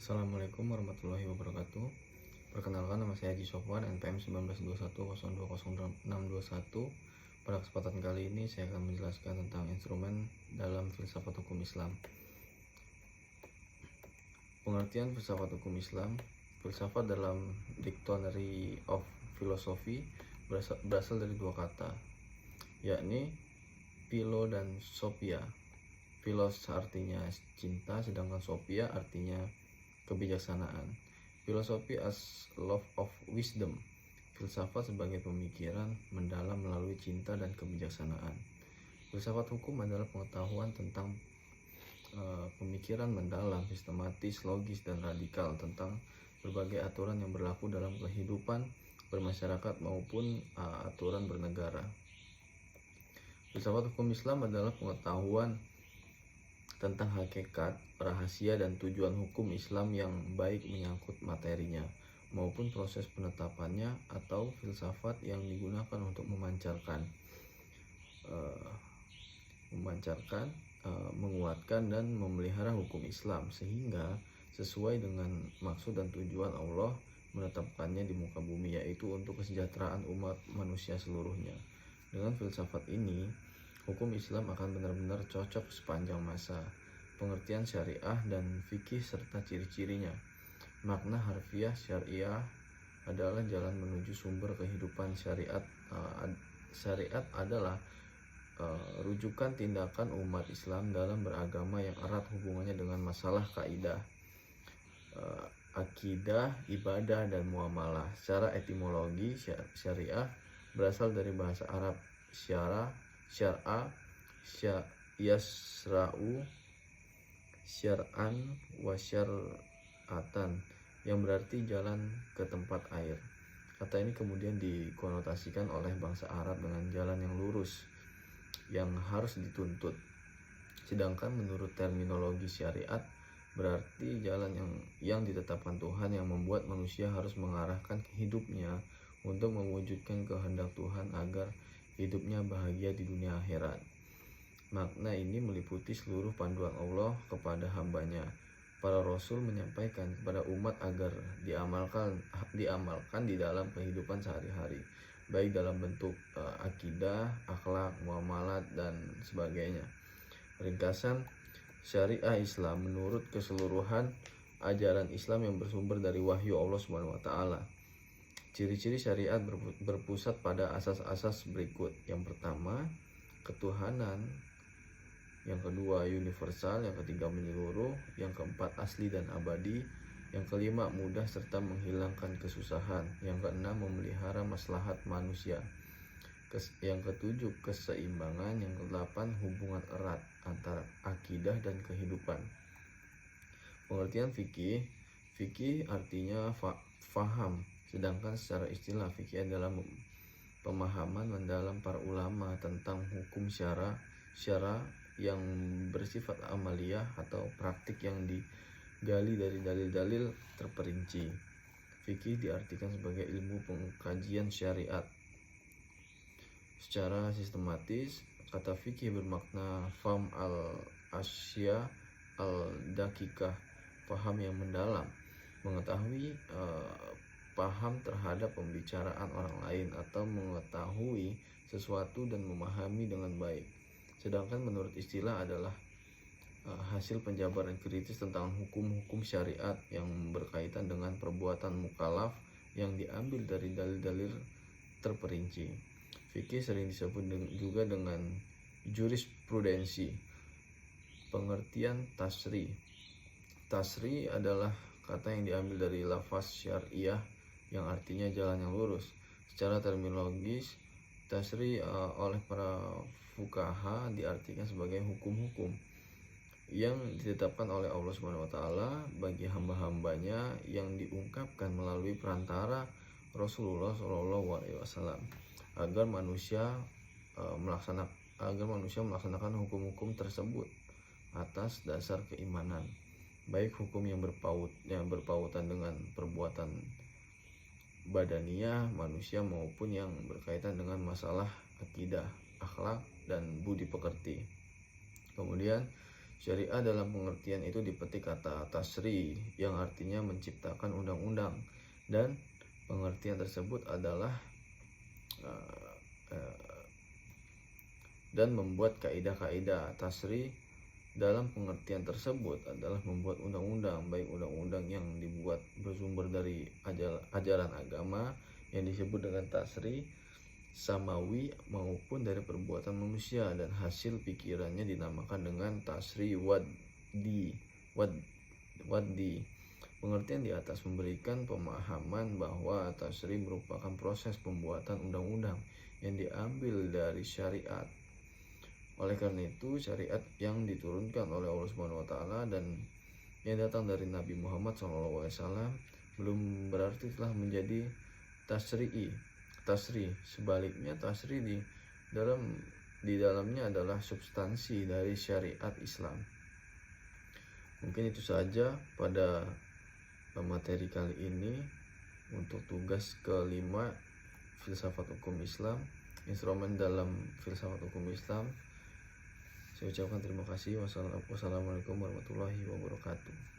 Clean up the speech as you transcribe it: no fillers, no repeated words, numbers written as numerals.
Assalamualaikum warahmatullahi wabarakatuh. Perkenalkan, nama saya Haji Sofwan, NPM 1921020621. Pada kesempatan kali ini saya akan menjelaskan tentang instrumen dalam filsafat hukum Islam. Pengertian filsafat hukum Islam. Filsafat dalam Dictionary of Philosophy berasal dari dua kata, yakni philo dan sophia. Philos artinya cinta, sedangkan sophia artinya kebijaksanaan. Filosofi as love of wisdom. Filsafat sebagai pemikiran mendalam melalui cinta dan kebijaksanaan. Filsafat hukum adalah pengetahuan tentang pemikiran mendalam, sistematis, logis, dan radikal tentang berbagai aturan yang berlaku dalam kehidupan bermasyarakat maupun aturan bernegara. Filsafat hukum Islam adalah pengetahuan tentang hakikat, rahasia, dan tujuan hukum Islam yang baik menyangkut materinya maupun proses penetapannya, atau filsafat yang digunakan untuk memancarkan, menguatkan, dan memelihara hukum Islam sehingga sesuai dengan maksud dan tujuan Allah menetapkannya di muka bumi, yaitu untuk kesejahteraan umat manusia seluruhnya. Dengan filsafat ini, hukum Islam akan benar-benar cocok sepanjang masa. Pengertian syariah dan fikih serta ciri-cirinya. Makna harfiah syariah adalah jalan menuju sumber kehidupan. Syariat adalah rujukan tindakan umat Islam dalam beragama yang erat hubungannya dengan masalah kaidah, akidah, ibadah, dan muamalah. Secara etimologi, syariah berasal dari bahasa Arab syar'a, yasra'u, syar'an, wa syar'atan, yang berarti jalan ke tempat air. Kata ini kemudian dikonotasikan oleh bangsa Arab dengan jalan yang lurus yang harus dituntut. Sedangkan menurut terminologi syariat berarti jalan yang ditetapkan Tuhan, yang membuat manusia harus mengarahkan hidupnya untuk mewujudkan kehendak Tuhan agar hidupnya bahagia di dunia akhirat. Makna ini meliputi seluruh panduan Allah kepada hambanya. Para Rasul menyampaikan kepada umat agar diamalkan di dalam kehidupan sehari-hari, baik dalam bentuk akidah, akhlak, muamalat, dan sebagainya. Ringkasan syariah Islam menurut keseluruhan ajaran Islam yang bersumber dari wahyu Allah SWT. Ciri-ciri syariat berpusat pada asas-asas berikut. Yang pertama, ketuhanan. Yang kedua, universal. Yang ketiga, menyeluruh. Yang keempat, asli dan abadi. Yang kelima, mudah serta menghilangkan kesusahan. Yang keenam, memelihara maslahat manusia. Yang ketujuh, keseimbangan. Yang kedelapan, hubungan erat antara akidah dan kehidupan. Pengertian fikih. Fikih artinya faham, sedangkan secara istilah fikih adalah pemahaman mendalam para ulama tentang hukum syara yang bersifat amaliyah atau praktik yang digali dari dalil-dalil terperinci. Fikih diartikan sebagai ilmu pengkajian syariat secara sistematis. Kata fikih bermakna faham al-asya al-dakikah, paham yang mendalam, mengetahui paham terhadap pembicaraan orang lain atau mengetahui sesuatu dan memahami dengan baik. Sedangkan menurut istilah adalah hasil penjabaran kritis tentang hukum-hukum syariat yang berkaitan dengan perbuatan mukallaf yang diambil dari dalil-dalil terperinci. Fikih sering disebut juga dengan jurisprudensi. Pengertian tasri. Tasri adalah kata yang diambil dari lafaz syariah yang artinya jalan yang lurus. Secara terminologis, tasri oleh para fuqaha diartikan sebagai hukum-hukum yang ditetapkan oleh Allah SWT bagi hamba-hambanya yang diungkapkan melalui perantara Rasulullah SAW agar manusia melaksanakan hukum-hukum tersebut atas dasar keimanan, baik hukum yang berpautan dengan perbuatan badaniyah manusia maupun yang berkaitan dengan masalah akidah, akhlak, dan budi pekerti. Kemudian Syariah dalam pengertian itu dipetik kata tasri yang artinya menciptakan undang-undang, dan pengertian tersebut adalah dan membuat kaidah-kaidah. Tasri dalam pengertian tersebut adalah membuat undang-undang, baik undang-undang yang dibuat bersumber dari ajaran agama yang disebut dengan tasri samawi maupun dari perbuatan manusia, dan hasil pikirannya dinamakan dengan tasri waddi. Pengertian di atas memberikan pemahaman bahwa tasri merupakan proses pembuatan undang-undang yang diambil dari syariat. Oleh karena itu, syariat yang diturunkan oleh Allah SWT dan yang datang dari Nabi Muhammad SAW belum berarti telah menjadi tasri. Sebaliknya, tasri di dalamnya adalah substansi dari syariat Islam. Mungkin itu saja pada materi kali ini untuk tugas kelima filsafat hukum Islam, instrumen dalam filsafat hukum Islam. Saya ucapkan terima kasih. Wassalamualaikum warahmatullahi wabarakatuh.